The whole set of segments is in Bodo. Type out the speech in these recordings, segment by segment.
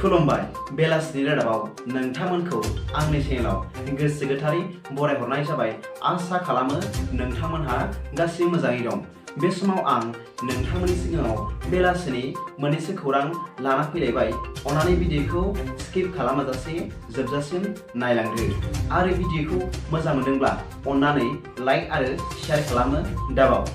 खुलुमबाय बेलासिनि रादाबाव नोंथांमोनखौ आंनि चेनेलाव गोसो गोथारै बरायहरनाय जाबाय। आसा खालामो नोंथांमोनहा गासिबो मोजाङै दं। बे समाव आं नोंथांमोननि सिगाङाव बेलासिनि मोननैसो खौरां लाना फैलायबाय। अन्नानै भिडिअखौ स्किप खालामाजासे जोबजासिम नायलांदो आरो भिडिअखौ मोजां मोनदोंब्ला अन्नानै लाइक आरो शेयार खालामनो दाबाव।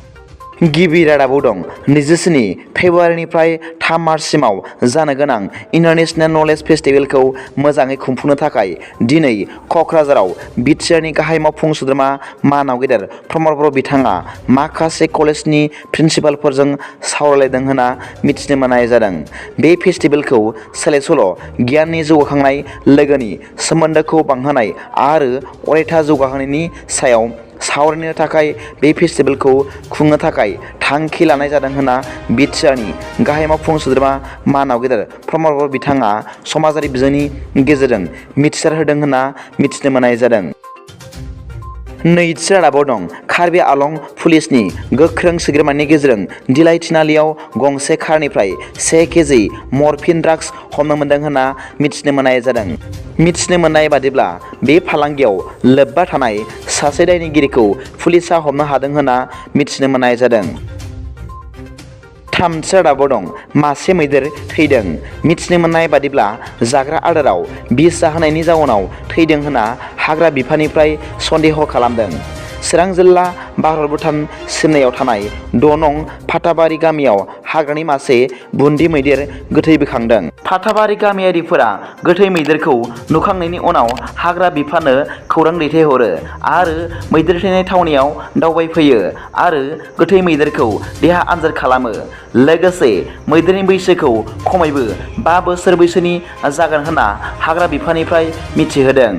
गिबि रादाबाव दं 27 फेब्रुवारिनिफ्राय 3 मार्चसिमाव जानो गोनां इन्टारनेशनेल नलेज फेस्टिभेलखौ मोजाङै खुंफुंनो थाखाय दिनै क'क्राझाराव बिटिआरनि गाहाय मावफुं सोद्रोमा मानाव गेदेर प्रमद बर' बिथाङा माखासे कलेजनि प्रिन्सिपालफोरजों सावरायलायदों होनना मिथिनो मोननाय जादों। बे फेस्टिभेलखौ सोलाय सोल' गियाननि जौगाखांनाय लोगोनि सोमोन्दोखौ बांहोनाय आरो अरायथा जौगाहोनायनि सायाव सावरायनो थाखाय बे फेस्टिभेलखौ खुंनो थाखाय थांखि लानाय जादों होनना बिटिआरनि गाहाय मावफुं सोद्रोमा मानाव गेदेर प्रमद बर' बिथाङा समाजारि बिजोंनि गेजेरजों मिथिसार होदों होनना मिथिनो मोननाय जादों। नैथि रादाबाव दं कार्बि आलं पुलिसनि गोख्रों सोद्रोमानि गेजेरजों दिलाइ थिनालियाव गंसे कारनिफ्राय 1 केजि मर्फिन ड्राग्स हमनो मोनदों होनना मिथिनो मोननाय जादों। मिथिनो मोननाय बादिब्ला बे फालांगियाव लोब्बा थानाय सासे दायनिगिरिखौ पुलिसा हमनो हादों होनना मिथिनो मोननाय जादों। थामथि रादाबाव दं मासे मैदेर थैदों। मिथिनो मोननाय बादिब्ला जाग्रा आदाराव बिस जाहोनायनि जाउनाव थैदों होनना हाग्रा बिफाननिफ्राय सन्देह खालामदों। चिरां जिल्ला भारत भुटान सिमनायाव थानाय 6 नं फाथाबारि गामियाव हाग्रानि मासे बुन्दि मैदेर गोथै बोखांदों। फाथाबारि गामियारिफोरा गोथै मैदेरखौ नुखांनायनि उनाव हाग्रा बिफाननो खौरां दैथायहरो आरो मैदेर थैनाय थावनियाव दावबायफैयो आरो गोथै मैदेरखौ देहा आनजाद खालामो। लोगोसे मैदेरनि बैसोखौ खमैबो 5 बोसोर बैसोनि जागोन होनना हाग्रा बिफाननिफ्राय मिथिहोदों।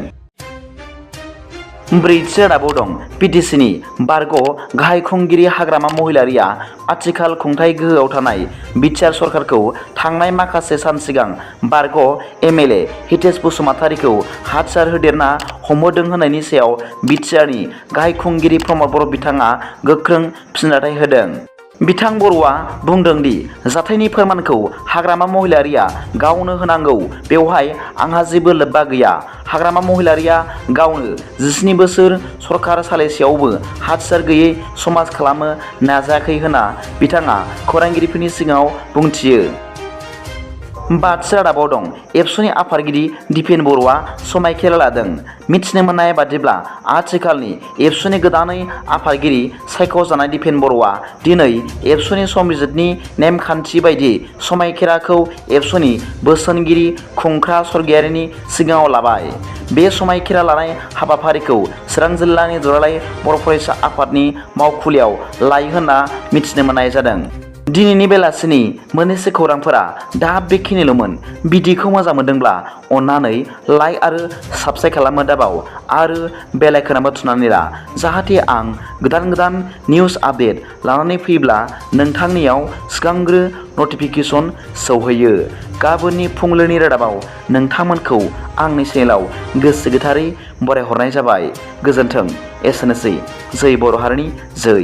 ब्रैथि रादाबाव दं पिटिसिनि बारग' गाहाय खुंगिरि हाग्रामा महिलारिया आथिखाल खुंथाय गोहोआव थानाय बिटिआर सरकारखौ थांनाय माखासे सान सिगां बारग' एमएलए हितेश बसुमतारीखौ हाथियार होदेरना हमहोदों होननायनि सायाव बिटिआरनि गाहाय खुंगिरि प्रमद बर' बिथाङा गोख्रों फिनजाथाय होदों। बिथां बर'आ बुंदों दि जाथायनि फोरमानखौ हाग्रामा महिलारिया गावनो होनांगौ, बेवहाय आंहा जेबो लोब्बा गैया। हाग्रामा महिलारिया गावनो 17 बोसोर सरकार सालायसेयावबो हाथियार गैयै समाज खालामनो नाजायाखै होनना बिथाङा खौरांगिरिफोरनि सिगाङाव बुंथियो। बाथि रादाबाव दं एबसुनि आफादगिरि दिपेन बर'आ समायखेरा लादों। मिथिनो मोननाय बादिब्ला आथिखालनि एबसुनि गोदानै आफादगिरि सायख'जानाय दिपेन बर'आ दिनै एबसुनि संबिजितनि नेमखान्थि बायदि समायखेराखौ एबसुनि बोसोनगिरि खुंख्रा सरगियारिनि सिगाङाव लाबाय। बे समायखेरा लानाय हाबाफारिखौ चिरां जिल्लानि दुलाराय बर' फरायसा आफादनि मावखुलियाव लायो होनना मिथिनो मोननाय जादों। दिनैनि बेलासिनि मोननैसो खौरांफोरा दा बेखिनिल'मोन। भिडिअखौ मोजां मोनदोंब्ला अन्नानै लाइक आरो साबस्क्राइब खालामनो दाबाव आरो बेल आइकनआबो थुनानै ला, जाहाथे आं गोदान निउस आपडेट लानानै फैब्ला नोंथांनियाव सिगांग्रो नटिफिकेसन सौहैयो। गाबोननि फुंबिलिनि रादाबाव नोंथांमोनखौ आंनि चेनेलाव गोसो गोथारै बरायहरनाय जाबाय। गोजोन्थों। एसेनोसै। जै बर' हारिनि जै।